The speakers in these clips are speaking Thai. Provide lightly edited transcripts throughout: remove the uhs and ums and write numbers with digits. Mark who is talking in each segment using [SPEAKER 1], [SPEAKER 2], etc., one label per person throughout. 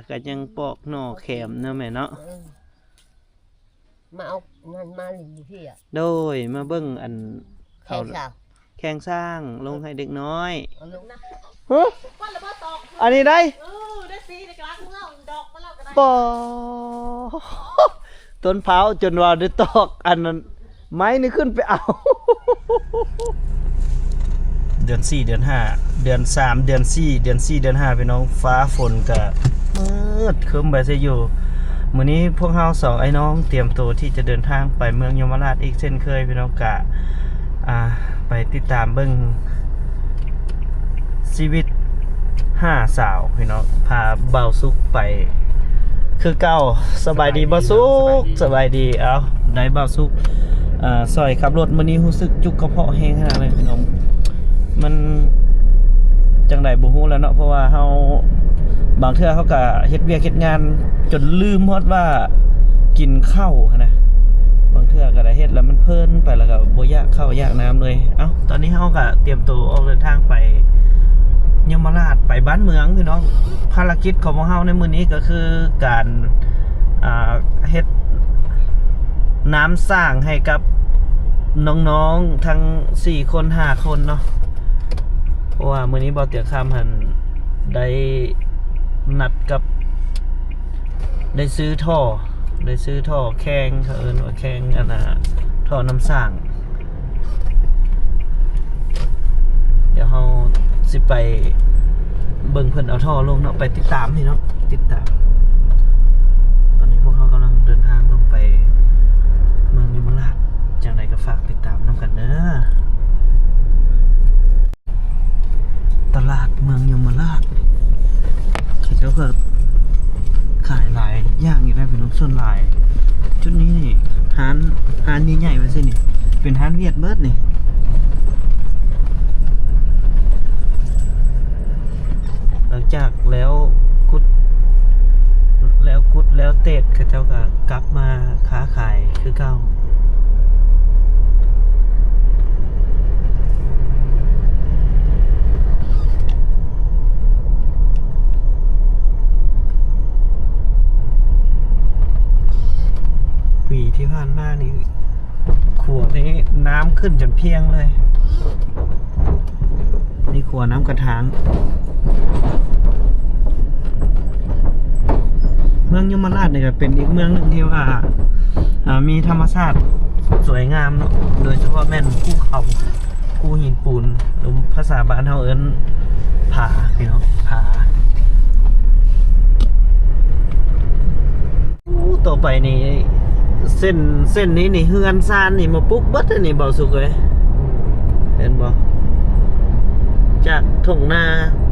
[SPEAKER 1] ก็ยังปอกหน่อแขมเนาะแม่เนาะ
[SPEAKER 2] มาเอานั่นมาหลีพี่อ่ะ
[SPEAKER 1] โดยมาเบิ่งอัน
[SPEAKER 2] เขา
[SPEAKER 1] แข่งสร้างลงให้เด็กน้อย
[SPEAKER 2] ฮะ
[SPEAKER 1] อันนี้ได้
[SPEAKER 2] ได้สีในกลางเงาดอกมาแล้วก็ได้
[SPEAKER 1] ปอต้นเผาจนว่าได้ตอกอันนั้นไม้นี่ขึ้นไปเอาเดือน4เดือน5เดือน3เดือน4เดือน4เดือน5พี่น้องฟ้าฝนก็มืดครึ้มไปซะอยู่มื้อนี้พวกเฮา2ไอ้น้องเตรียมตัวที่จะเดินทางไปเมืองยมราชอีกเช่นเคยพี่น้องกะไปติดตามเบิ่งชีวิต5สาวพี่น้องพาเบาสุกไปคือเก่าสบายดีบ่สุกสบายดีเอาได้เบาสุกซอยขับรถมื้อนี้รู้สึกจุกกระเพาะแห้งขนาดเลยพี่น้องมันจังได๋บ่ฮู้แล้วเนาะเพราะว่าเฮาบางเทื่อเขาก็เฮ็ดเวียกเฮ็ดงานจนลืมฮอดว่ากินข้าวนะบางเทื่อก็ได้เฮ็ดแล้วมันเพลินไปแล้วก็บ่อยากข้าวยากน้ำเลยเอ้าตอนนี้เฮาก็เตรียมตัวออกเดินทางไปยมราชไปบ้านเมืองพี่น้องภารกิจของพวกเฮาในมื้อนี้ก็คือการเฮ็ดน้ำสร้างให้กับน้องๆทั้ง4คน5คนเนาะเพราะว่ามื้อนี้บ่เตียคำหันได้นัดกับได้ซื้อท่อแข้งเขาเอิ้นว่าแข้งอันน่ะท่อน้ำสร้างเดี๋ยวเฮาสิไปเบิ่งเพิ่นเอาท่อลงเนาะไปติดตามนี่เนาะติดตามตอนนี้พวกเขากำลังเดินทางลงไปเมืองยมราชจังไดก็ฝากติดตามนำกันเด้อตลาดเมืองยมราชเขาเจ้าก็ขายหลายอย่างอยู่แล้วพี่น้องส่วนหลายชุดนี้นี่ร้านใหญ่ๆมาสินี่เป็นร้านเวียดเบิดนี่หลังจากแล้วกุดแล้วเตะเขาเจ้าก็กลับมาค้าขายคือเก่าปีที่ผ่านมานี่ขวดนี้น้ำขึ้นจนเพียงเลยนี่ขวดน้ำกระถางเมืองยมราชเนี่ยก็เป็นอีกเมืองหนึ่งที่ว่ามีธรรมชาติสวยงามเนาะโดยเฉพาะแม่นภูเขาภูหินปูนหรือภาษาบ้านเฮาเอิ้นผาพี่น้องผาต่อไปนี่เส้นนี้นี่เฮือนซานนี่มาปุ๊กเบิดนี่เบาสุกเลยเห็นบ่จากทุ่งนา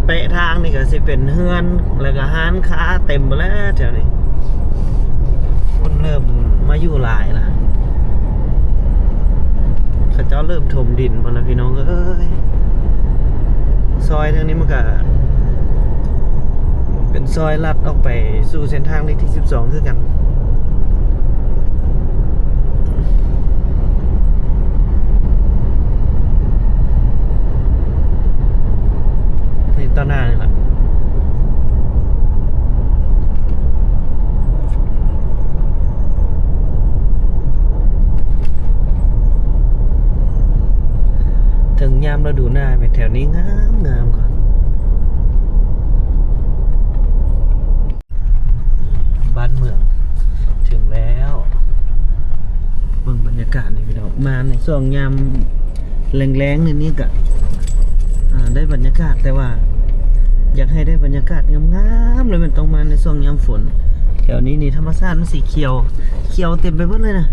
[SPEAKER 1] เปะทางนี่ก็สิเป็นเฮือนแล้วก็ห้านค้าเต็มไปแล้วแถวนี้คนเริ่มมาอยู่หลายละเขาเจ้าเริ่มถมดินมาแล้วพี่น้องเอ้ยซอยทางนี้มันก็เป็นซอยลัดออกไปสู่เส้นทางเลขที่12คือกันตอนหน้านี่แหละถึงยามฤดูหน้าไปแถวนี้งามก่อนบ้านเมืองถึงแล้วเบิ่งบรรยากาศนี่พี่น้องมาในช่วงยามแรงๆนี่ก็ได้บรรยากาศแต่ว่าอยากให้ได้บรรยากาศงามๆเลยมันต้องมาในช่วงยามฝนแถวนี้นี่ธรรมชาติมันสีเขียวเต็มไปหมดเลยนะ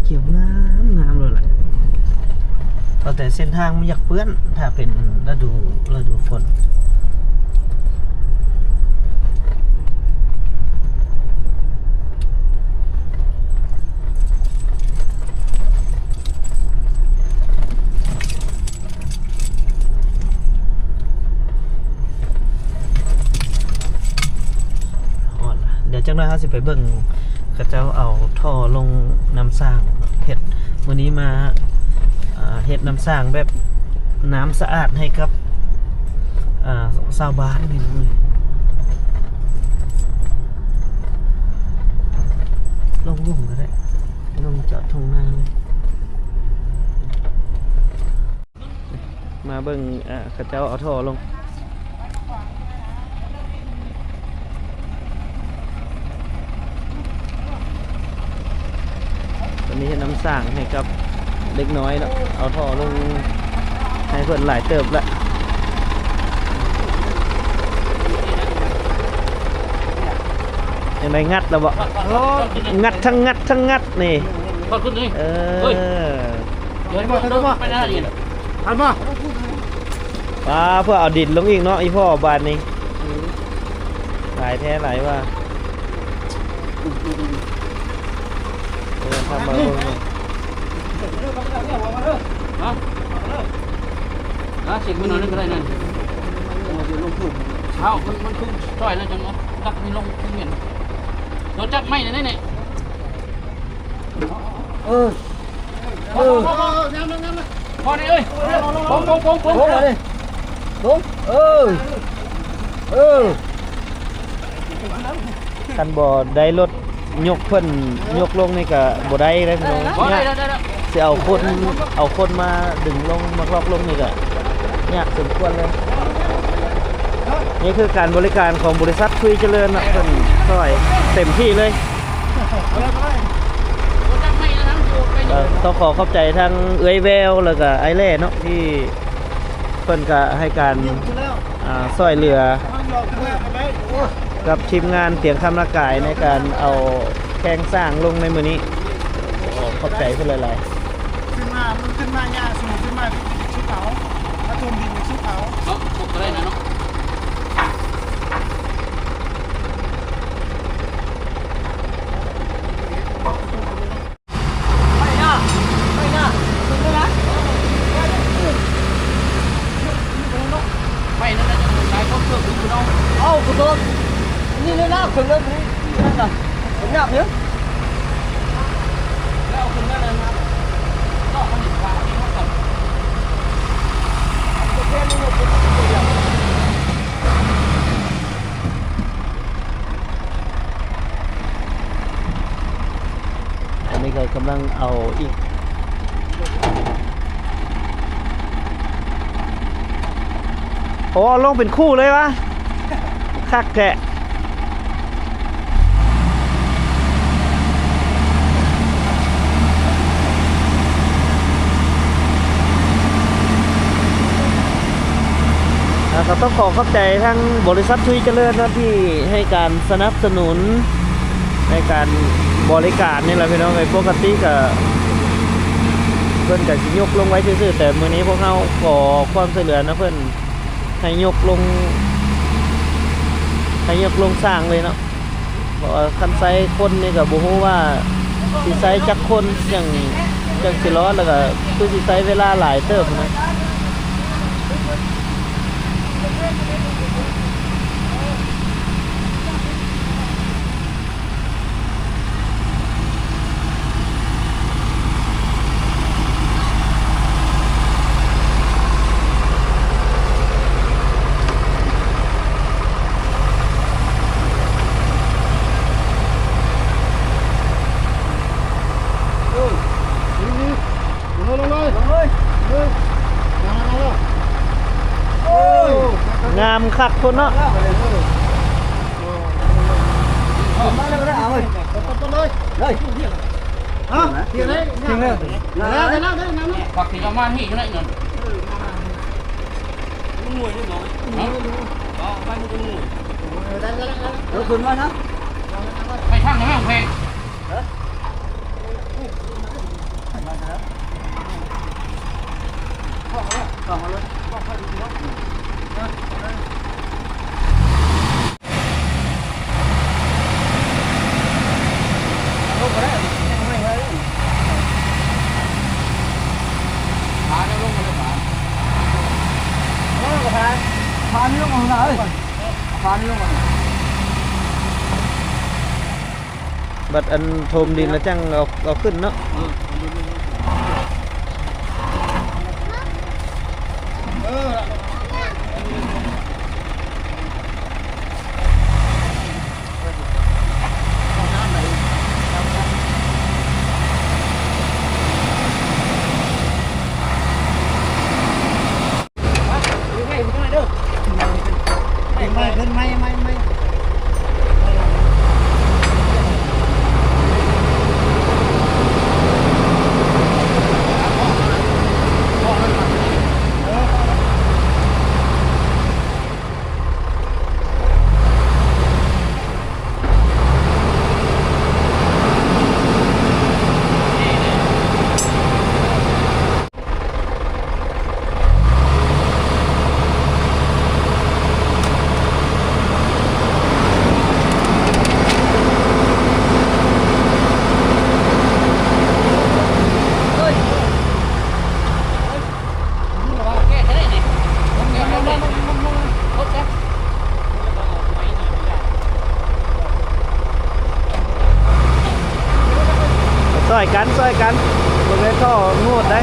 [SPEAKER 1] เขียวงามเลยแหละแต่เส้นทางมันอยากเปื้อนถ้าเป็นฤดูฝนจังน้อยเขาสิไปเบิ่งเขาเจ้าเอาท่อลงน้ำสร้างเฮ็ดวันนี้มาเฮ็ดน้ำสร้างแบบน้ำสะอาดให้กับชาวบ้านนี่เลย ลงลุ่มก็ได้ลงจอดทงนาเลยมาเบิ่งเขาเจ้าเอาท่อลงตอนนี้เห็นน้ำสร้างให้กับเล็กน้อยแล้วเอาท่อลงให้เพิ่นหลายเติบละยังไงงัดแล้วบ่งัดทั้งงัดทั้งงัดนี่
[SPEAKER 3] ขอบคุณนี่
[SPEAKER 1] เออ
[SPEAKER 3] เดี๋ยวมาไปหน้าดิทันมา
[SPEAKER 1] ป้าเพื่อเอาดินลงอีกเนาะอีพ่อบานนี้หลายแท้หลายว่าทำมาลง
[SPEAKER 3] เสียงมันนอนนึงก็ได้นั่นเช้ามันคือช่อยแล้วจังดักนี่ลงขึ้นเงินโดนจับไม่เนี่ยนี่พอได้เอ้ยปงเลย
[SPEAKER 1] คันบ่ได้รถยกเพิ่นยกลงนี่ก็บ่ได้เลยพี่น้องเนี่ยสิเอาคนมาดึงลงมาลอกลงนี่ก็ยากสมควรเลยนี่คือการบริการของบริษัทคุยเจริญนะเพิ่นช่วยเต็มที่เลยต้องขอขอบใจทั้งเอื้อยแววแล้วก็ไอเล่เนาะที่เพิ่นก็ให้การช่วยเหลือกับทีมงานเสียงคำละกายในการเอาแข้งสร้างลงในมื้อนี้ขอบใจเพิ่นหลายๆ
[SPEAKER 4] ขึ้นมาหญ้าสูงขึ้นมาชุดเขาถ้าทมดินชุดเขา
[SPEAKER 3] ปกอะไรนะเนาะไม่นั่นจะใช้ข้าวเปลือกคุณน้อง
[SPEAKER 2] เอาคุณต้นนี่เลยนะถึงแล้วนี่นั่นน่ะผมอยากเนี้ย
[SPEAKER 3] แล้วคุณนั่นนะครับนอกมันอีกว่าที่เขากับ
[SPEAKER 1] อันนี้ก็กำลังเอาอีกโอ้ลงเป็นคู่เลยวะคักแกะก็ต้องขอขอบใจทั้งบริษัททุยเจริญนะที่ให้การสนับสนุนในการบริการนี่แหละพี่น้องไอ้ปกติก็เพิ่นก็สิยกลงไว้ซื่อๆแต่มื้อนี้พวกเราขอความช่วยเหลือนะเพิ่นให้ยกลงสร้างเลยเนาะเพราะว่าคันไซคนนี่ก็บ่ฮู้ว่าสิไซจักคนจังสิรอดแล้วก็คือสิไซเวลาหลายเติบนะ งามคักคนเนาะ
[SPEAKER 2] มาเลยเอาเลยต้นเลยเลยฮะเที่ยงเลยเที่ยงเลยแล้ว
[SPEAKER 3] ผักที่เรามาที่ก็ได้เงิน
[SPEAKER 2] เราขึ้นมานะ
[SPEAKER 3] ไม่ช่างนะแพง
[SPEAKER 2] พานี่ลงมาเลยพานี่ลงมา
[SPEAKER 1] บัดอันโทมดินแล้วจังเอาขึ้นเนาะ ซอยกันบริเวณท่องูดได้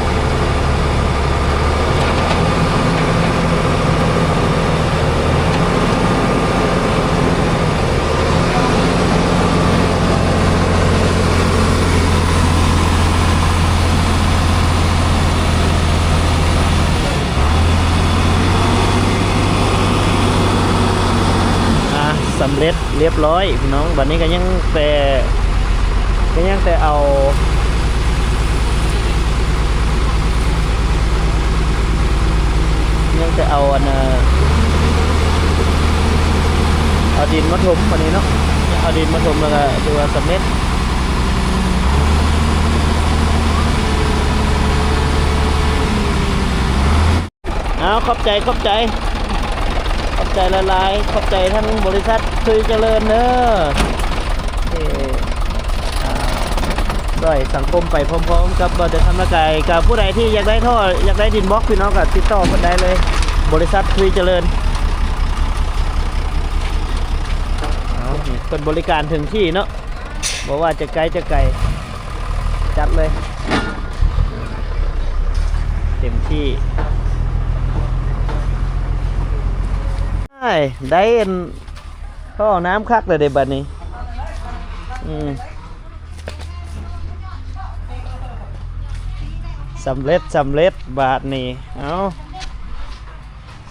[SPEAKER 1] สำเร็จเรียบร้อยพี่น้องบัดนี้ก็ยังแต่เอาอันเอาดินมาถมบัดนี้เนาะเอาดินมาถมแล้วก็ดูว่าสำเร็จเอาขอบใจละลายขอบใจทั้งบริษัทคุยเจริญเด้อด้วยสังคมไปพร้อมๆกับบ่จะทำละไก่กับผู้ใดที่อยากได้ท่ออยากได้ดินบล็อกพี่น้องก็ติดต่อกันได้เลยบริษัทคุยเจริญเป็นบริการถึงที่เนาะบอกว่าจะไกลจัดเลยเต็มที่ได้ท่อน้ำคักเลยเดี๋ยวบัดนี้สำเร็จบาทนี้เอา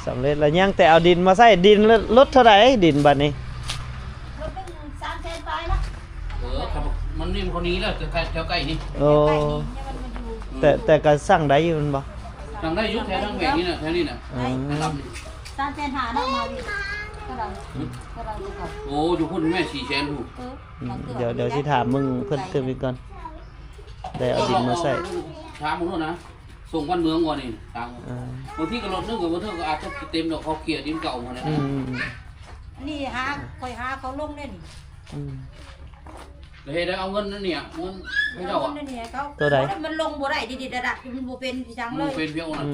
[SPEAKER 1] สำเร็จแล้วยังแต่เอาดินมาใส่ดินลดเท่าไหร่ดินบาทนี้
[SPEAKER 2] รถเป็น300,000ไปนะ
[SPEAKER 3] ครับมันนิ่มคนนี้แล้วจะแถวใกล้นี่
[SPEAKER 1] โอ้แต่ก็สั่งได้อยู่มันบ่
[SPEAKER 3] สั่งได้ยุคแถวทางแหวนนี่นะแถวนี้นะ
[SPEAKER 2] 300,000หาเนาะมาดิก็ได้
[SPEAKER 3] โอ้อยู่พุ่นแม่400,000ถูก
[SPEAKER 1] เดี๋ยวสิถามมึงเพิ่นเติมอีกก่อนได้เอาดินมาใส่
[SPEAKER 3] ถามมึงนะส่งบ้านเมืองก่อนนี่ทางบางทีก็รถนึกกับบางทีก็อาจจะเต็มดอกเขาเกลี่ยดินเก่ามาแล้ว
[SPEAKER 2] นี่คอยหาเขาลงได้นี่
[SPEAKER 3] เฮ้ยได้เอาเงินนั่นเนี่ยเงินไม่เจ้าอ่ะ
[SPEAKER 1] ตัวใด
[SPEAKER 2] มันลงบ่ได้ดิระดับมันบ่เป็นจังเลย
[SPEAKER 3] เป็นเพียงนั้น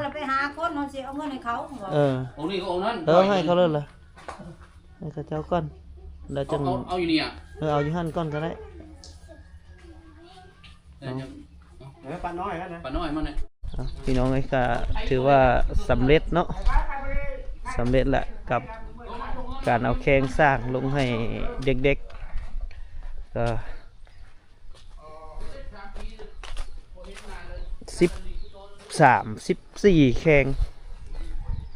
[SPEAKER 2] เราไปหาคนเขาสิเอาเงินให้เขา
[SPEAKER 3] องค์นี้ก็องค์นั้น
[SPEAKER 1] ให้เขาเลยเหรอให้เขาเจ้าก้อนแล้วจะ
[SPEAKER 3] เอาอยู่เนี่ย
[SPEAKER 1] เอาอยู่หั่นก้อนก็ได้
[SPEAKER 4] ปลาน้อยกันนะ
[SPEAKER 3] ปลาน้อยมันเนี่ย
[SPEAKER 1] พี่น้องไอ้ก็ถือว่าสำเร็จเนาะสำเร็จแหละกับการเอาแข้งสร้างลงให้เด็กๆก็14 แข้ง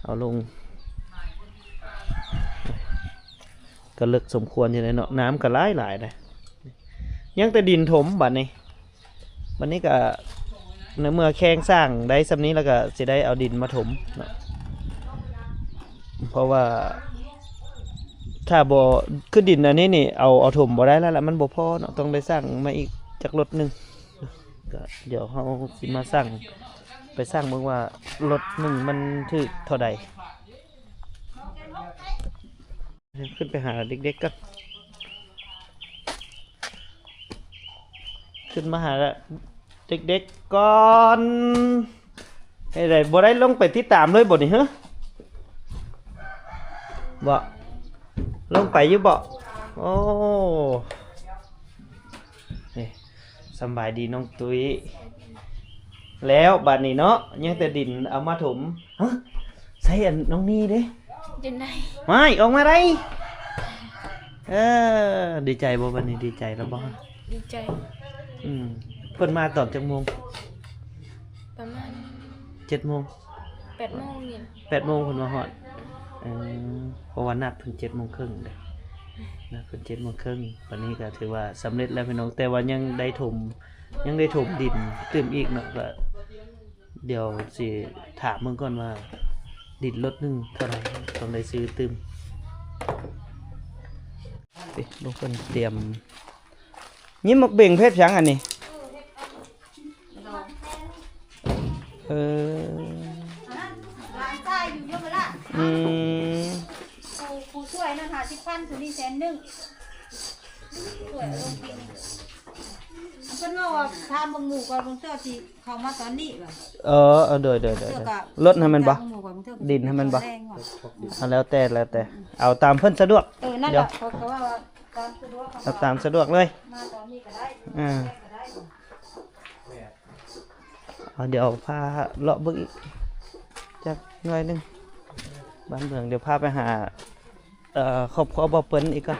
[SPEAKER 1] เอาลงก็เลิกสมควรอยู่เลยเนาะน้ำก็หลายเลยยังแต่ดินถมบัดนี้ก็ในเมื่อแข้งสร้างได้สำนี้แล้วก็จะได้เอาดินมาถมเนาะเพราะว่าถ้าบ่คือดินอันนี้นี่เอาถมบ่ได้แล้วล่ะมันบ่พอเนาะต้องได้สร้างมาอีกจากรถนึงก็เดี๋ยวเราสิมาสร้างไปสร้างเบิ่งว่ารถนึงมันถึกเท่าใดขึ้นไปหาเด็กๆกันขึ้นมาหาเด็กๆก่อนให้ได้บ่ได้ลงไปติดตามเลยบ่นี่ฮะบ่ลงไปอยู่บ่โอ้สบายดีน้องตุ้ยแล้วบัดนี้เนาะยังแต่ดินเอามาถมฮะใส่อันน้องนี่เด้
[SPEAKER 2] ดินไหน
[SPEAKER 1] ไม่ออกมาได้ดีใจบ่บัดนี้ดีใจแล้วบ่
[SPEAKER 2] ดีใจ
[SPEAKER 1] เพิ่นมาตอนจักโมง
[SPEAKER 2] ประมาณ
[SPEAKER 1] 7 โมง
[SPEAKER 2] 8 โมงเนี่ย
[SPEAKER 1] 8 โมงเพิ่นมาฮอดเพราะว่านัดเพิ่น7 โมงครึ่งเด้นัดเพิ่น7 โมงครึ่งวันนี้ก็ถือว่าสำเร็จแล้วพี่น้องแต่ว่ายังได้ถมดินเติมอีกเนาะก็เดี๋ยวสิถามมึงก่อนว่าดินรถนึงเท่าไหร่ต้องได้ซื้อเติมลูกเพิ่นเตรียมยิ้มมักเบ่งเพชรยังอันนี้
[SPEAKER 2] ร้านใต้อยู่เยอะไปละครูช่วยนะค่ะ10,000 ตัวนี้100,000ช่วยลงปีนึงเพิ่นว่าถามบังหมู่ก่อนบังเทื่อสิเข้ามาตอนนี้ว่ะ
[SPEAKER 1] เดี๋ยวรถให้มันบ่ดินให้มันบ่แล้วแต่เอาตามเพิ่นสะดวก
[SPEAKER 2] นั่นแหละเขาว่าตามสะดวก
[SPEAKER 1] เอาตามสะดวกเลย
[SPEAKER 2] มาตอนนี้ก็ได้
[SPEAKER 1] เดี๋ยวพาเลาะเบิ่งอีกจักหน่อยหนึงบ้านเมืองเดี๋ยวพาไปหาครอบครัวบ่เปิ้นอีกก่อน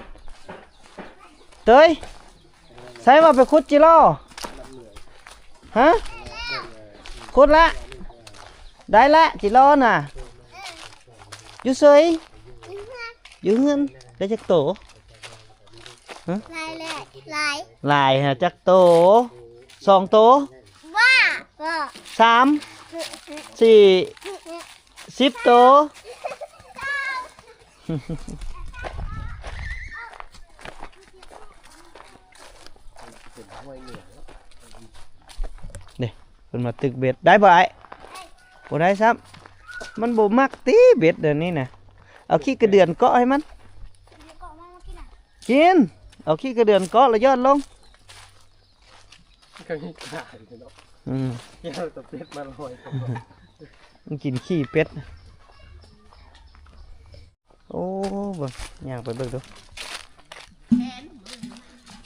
[SPEAKER 1] เตยใส่ว่าไปขุดจิโร่ฮะขุดละได้ละจิโร่น่ะอยู่เฉยอยู่เงินได้จักโตฮะลายฮะจักโต2 โต3 4 10 โตนี่เพิ่นมาตึกเบ็ดได้บ่ไอ้บ่ได้ซ้ำมันบ่มักตีเบ็ดเดี๋ยวนี้น่ะเอาขี้กระเดือนเกาะให้มันกินเอาขี้กระเดือนเกาะแล้วยอดลง
[SPEAKER 4] ก็มีขายเนาะ เกี่ยวกับเป็ดมาลอย
[SPEAKER 1] มันกินขี้เป็ดโอ้เบิ่งย่างไปเบิ่งดู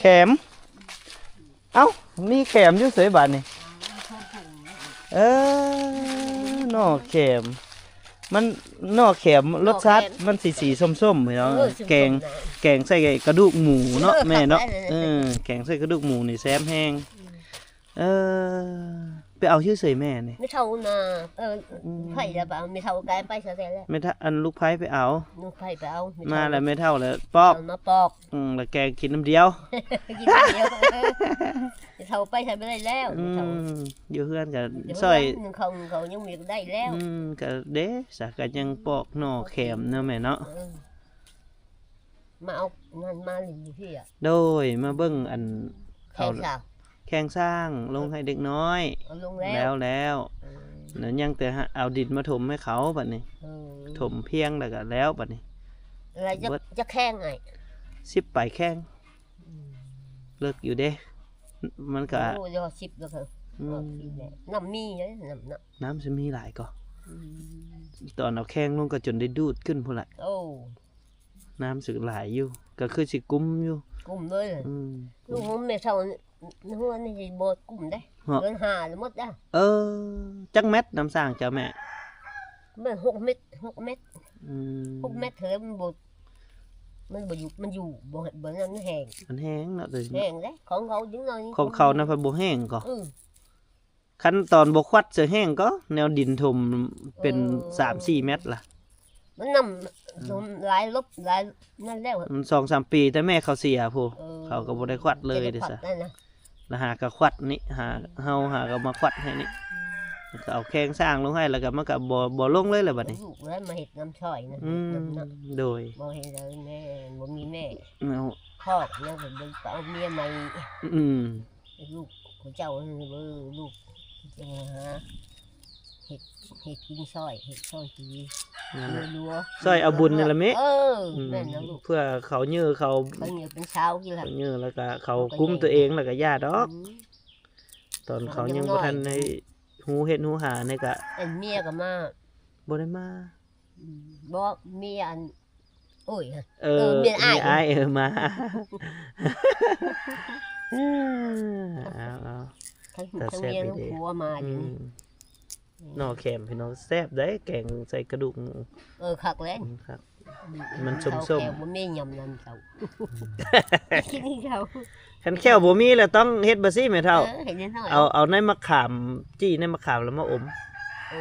[SPEAKER 1] แขมเอ้ามีแขมอยู่เสยบาดนี่หน่อแขมมันหน่อแขมรสชาติมันสีส้มๆเนาะแกงใส่กระดูกหมูเนาะแม่เนาะแกงใส่กระดูกหมูนี่แซ่บแห้งไปเอาชื่อเสยแม่นี่
[SPEAKER 5] ไม่เท่านะไผ่ละเปล่าไม่เท่าไกลไปเสียแล้ว
[SPEAKER 1] ไม่ถ้าอันลูกไผ่ไปเอา
[SPEAKER 5] ลูกไผ่ไปเอา
[SPEAKER 1] มาแล้วไม่เท่าแล้วปอก
[SPEAKER 5] มาปอก
[SPEAKER 1] แล้วแกงกินน้ำเดียว
[SPEAKER 5] กินเดียวไม่เท่าไปใช้ไม่ได้แล้ว
[SPEAKER 1] อยู่เพื่อนกับซอย
[SPEAKER 5] หนึ่งเขายังมีได้แล้ว
[SPEAKER 1] กับเด้สักกันยังปอกหน่อแขมเนาะแม่เนาะ
[SPEAKER 5] มาเอางานมาหลีพี่อ่ะ
[SPEAKER 1] โดยมาเบิ่งอัน
[SPEAKER 5] แข่งสาว
[SPEAKER 1] แข่งสร้างลงให้เด็กน้อย
[SPEAKER 5] เอาลงแล้ว
[SPEAKER 1] แล้วนั่นยังแต่เอาดินมาถมให้เขาบัดนี้ถมเพียงแล้วก็แล้วบัดนี้
[SPEAKER 5] อะไรจะแข่งไง
[SPEAKER 1] 10 ไปแข่งเลิกอยู่เด้มันก็
[SPEAKER 5] โอ้ยชิบแล้วค่ะน้ำมีเลยน้ำ
[SPEAKER 1] น้ำจะมีหลายก็ตอนเอาแข้งลงก็จนได้ดูดขึ้นพุ่นละ
[SPEAKER 5] โอ้
[SPEAKER 1] น้ำสึกหลายอยู่ก็คือสิกุ้มอยู่
[SPEAKER 5] กลุ่มเลยลูกผมไม่เท่าหัวนี่บดกลุ่มได้เดินหาหรือมดได้
[SPEAKER 1] จักเม็ดน้ำสร้างเจ้าแม่
[SPEAKER 5] มัน6 เม็ด6 เม็ด6 เม็ดเถอะมันบดมันอยู่บนนั้นแห้ง
[SPEAKER 1] มันแห้งเนาะเลย
[SPEAKER 5] แห้งได้ของเขาดึงหน่อย
[SPEAKER 1] ของเขานะพันโบแห้งก็ขั้นตอนบควัดเสือแห้งก็แนวดินถมเป็น 3-4 เม็ดล่ะ
[SPEAKER 5] มันนำหลายลบหลายนั่นแล้ว
[SPEAKER 1] มัน 2-3 ปีแต่แม่เขาเสียพูเขาก็บ่ได้ควัดเลยเด้อซะแล้วหาก็ควัดนี่หาก็มาควัดให้นี่ก็เอาแข้งสร้างลงให้แล้วก็มันก็บ่ลงเลยแหละบัดนี้
[SPEAKER 5] ลูกแล้วมาเห็ดน้ำช่อยนะน้ำ
[SPEAKER 1] โดย
[SPEAKER 5] บ่เห็นเลยแม่บ่มีแม่
[SPEAKER 1] เอา
[SPEAKER 5] พ่อยังเป็นเอาเมียใหม่ลูกของเจ้าลูกจะหาเห็ดกินช่อยเห็ดช่อยทีรัว
[SPEAKER 1] ซอยเอาบุญนี่ละแม่
[SPEAKER 5] แม่นนะลูก
[SPEAKER 1] เพื่อเขายื้อเขา
[SPEAKER 5] เขาเหนียวเป็นเช้ากี่ละ
[SPEAKER 1] ยื้อแล้วก็เขาคุ้มตัวเองแล้วก็ญาติดอกตอนเขายังบ่ทันในหูเฮ็ดหูหานี่ก็
[SPEAKER 5] อันเมียก็มา
[SPEAKER 1] บ่ได้มา
[SPEAKER 5] บ่เมียอันโอ้ย
[SPEAKER 1] เมียอ้ายมาเอา
[SPEAKER 5] ทั้งเมียทั้งผัวมาอยู่นี่
[SPEAKER 1] หน่อแขมพี่น้องแซ่บได้แกงใส่กระดูกหมู
[SPEAKER 5] คักแล้ว
[SPEAKER 1] ครับมันส้ม
[SPEAKER 5] แขวบ่มียำนั่นเจ้ากินนี่เจ้า
[SPEAKER 1] คันแค่วบ่มีแล้วต้องเฮ็ดบ่ซี่แม่เฒ่า
[SPEAKER 5] เห็นน้อย
[SPEAKER 1] เอาในมะขามจี้ในมะขามแล้วมาอม
[SPEAKER 5] โอ้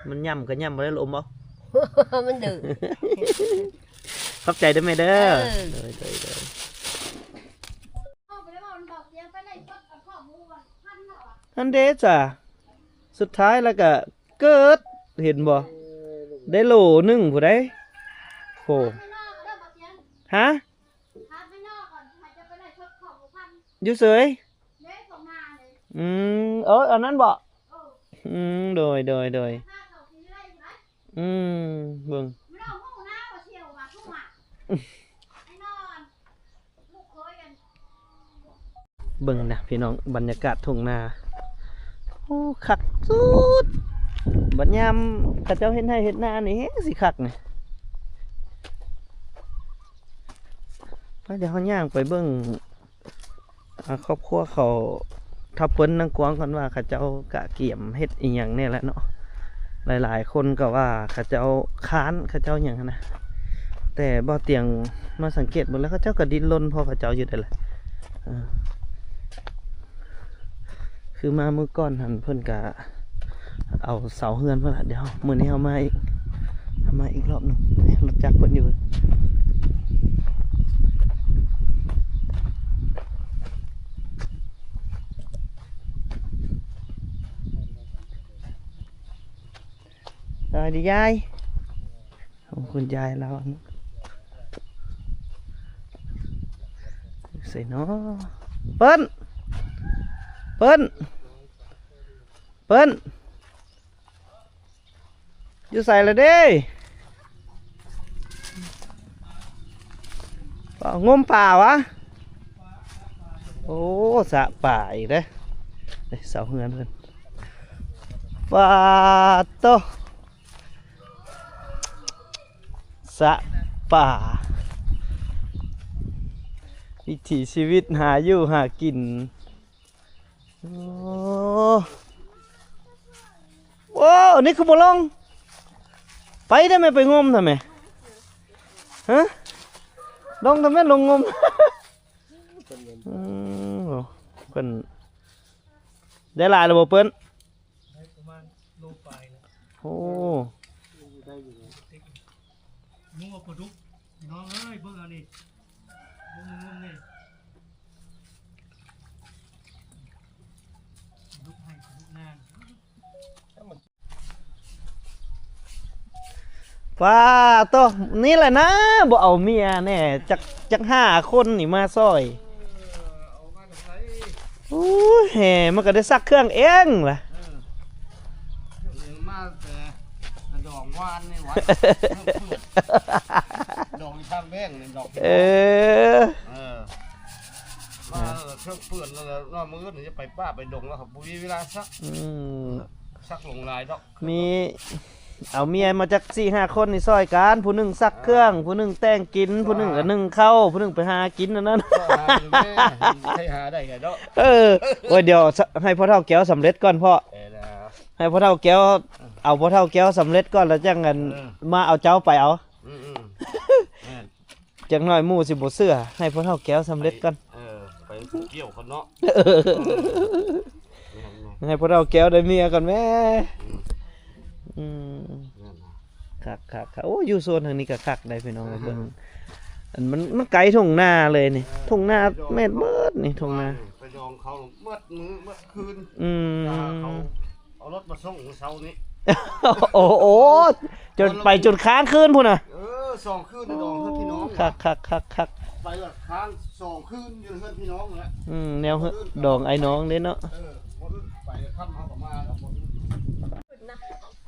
[SPEAKER 1] มันย่ำก็ย่ำบ่ได้อมเอา
[SPEAKER 5] มันดื้อ
[SPEAKER 1] ขอบใจเด้อแม่เด้อเด้อ อันเดจ้ะสุดท้ายแล้วก็เกิดเห็นบ่ได้โหลนึงผู้ใดโหฮะอยู่เสยอันนั้นบ่โดยเบิ่งเบิ่งนะพี่น้องบรรยากาศทุ่งนาโอ้คักสุดบัดยามข้าเจ้าเฮ็ดให้เฮ็ดนานี่แฮงสิคักนี่เดี๋ยวเฮาย่างไปเบิ่งครอบครัวเขา ทับเพิ่นนางกวางกันว่าเขาเจ้ากะเกี่ยมเฮ็ดอีหยังเนี่ยแหละเนาะหลายๆคนก็ว่าเขาเจ้าค้านเขาเจ้าหยังนะแต่บ่เตียงมาสังเกตเบิ่งแล้วเขาเจ้าก็ดิ้นรนพอเขาเจ้าอยู่ได้แหละคือมามื้อก่อนหันเพิ่นก็เอาเสาเฮือนเพิ่นละเดี๋ยวมื้อนี้เอามาอีกรอบหนึงรถจักรเพิ่นอยู่สวัสดียายขอบคุณยายเราใส่เนาะเปิ้นอยู่ใส่ละเด้งมป่าวะโอ้สะป่าอีกเด้เสาเฮือนเพิ่นป่าโตสะป่าวิถีชีวิตหาอยู่หากินโอ้อันนี้คือบ่ลงไปได้ไหมไปงมทำไมฮะลงทำไมลงงมเพิ่นได้หลายแล้วบ่เพิ่นได้ประมาณโลปลายแล้วโอ้
[SPEAKER 4] นุ่งเอาปลาดุกน้องเอ้ยเบิ่งเอานี่งมนี่ดุกให้ดุกนาง
[SPEAKER 1] ว้าโตนี่แหละนะบ่เอาเมียแน่จัก5 คนนี่มาซอยโอ้ยแห่มันก็ได้ซักเครื่องเองล่ะ
[SPEAKER 3] มาแต่ดอกวานนี่หวะดอกทางแบงนี่ดอกมาเครื่องเปื้อนแล้วรอบมื้อนี่จะไปป้าไปดงแล้วครับบ่มีเวลาซักลงลายดอก
[SPEAKER 1] มีเอาเมียมาจาก4-5 คนนี่ซอยกันผู้หนึ่งซักเครื่องผู้หนึ่งแต่งกินผู้หนึ่งก็นึ่งข้าวผู้หนึ่งไปหากินนั่น
[SPEAKER 3] ให้หาได้ไงเนาะ
[SPEAKER 1] โอ้ยเดี๋ยวให้พ่อเฒ่าแก้วสำเร็จก่อนพ่อให้พ่อเฒ่าแก้วเอาพ่อเฒ่าแก้วสำเร็จก่อนแล้วจังกันมาเอาเจ้าไปเอาจังน้อยหมู่สิบ่เชื่อให้พ่อเฒ่าแก้วสำเร็จก่อน
[SPEAKER 3] ไปเกี่ยวคนเนาะ
[SPEAKER 1] ให้พ่อเฒ่าแก้วได้เมียก่อนแม่คักโอ้อยู่โซนทางนี้ก็คักได้พี่น้องเบิ่งมันไกลทุ่งนาเลยนี่ทุ่งนาแม่นเบิดนี่ทุ่งนา
[SPEAKER 3] ไปยองเขาเมื่อมื้อเมื่อคืนเขาเอารถมาส่งเช้านี้
[SPEAKER 1] โอ้จนค้างคืนพุ่นน่ะ
[SPEAKER 3] 2 คืนดองเพื่อนพี่น้อง
[SPEAKER 1] คัก
[SPEAKER 3] ไปละค้าง2 คืนอยู่เพื่อนพี่น้องแหละ
[SPEAKER 1] แนวดองไอ้น้องเด้เนาะ
[SPEAKER 3] ไปค่ำเฮาก็มา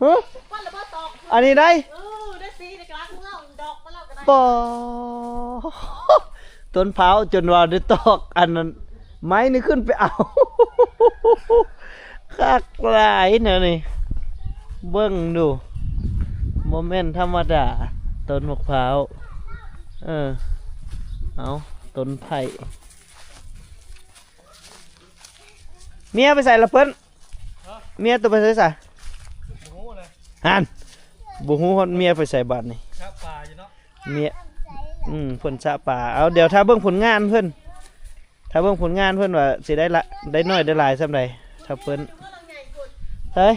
[SPEAKER 1] ฮะอันนี้ได้
[SPEAKER 2] ได้สีในกลางเงาดอกมาแล้วก็ได้
[SPEAKER 1] ปอต้นเผาจนว่าได้ตอกอันนั้นไม้นี่ขึ้นไปเอาคักหลายเนี่ยนี่เบิ่งดูโมเมนต์ธรรมดาต้นมะพร้าวเอาต้นไผ่เมียไปใส่ละเพิ่นเมียตัวไปใส่ฮันบุหูฮอดเมียไปใส่บาทนี่
[SPEAKER 4] ชะป่าอยู่เนาะ
[SPEAKER 1] เมียเพิ่นชะป่าเอาเดี๋ยวถ้าเบิ่งผลงานเพิ่นว่าสิได้น้อยได้หลายซำใดถ้าเพิ่นเฮ้ย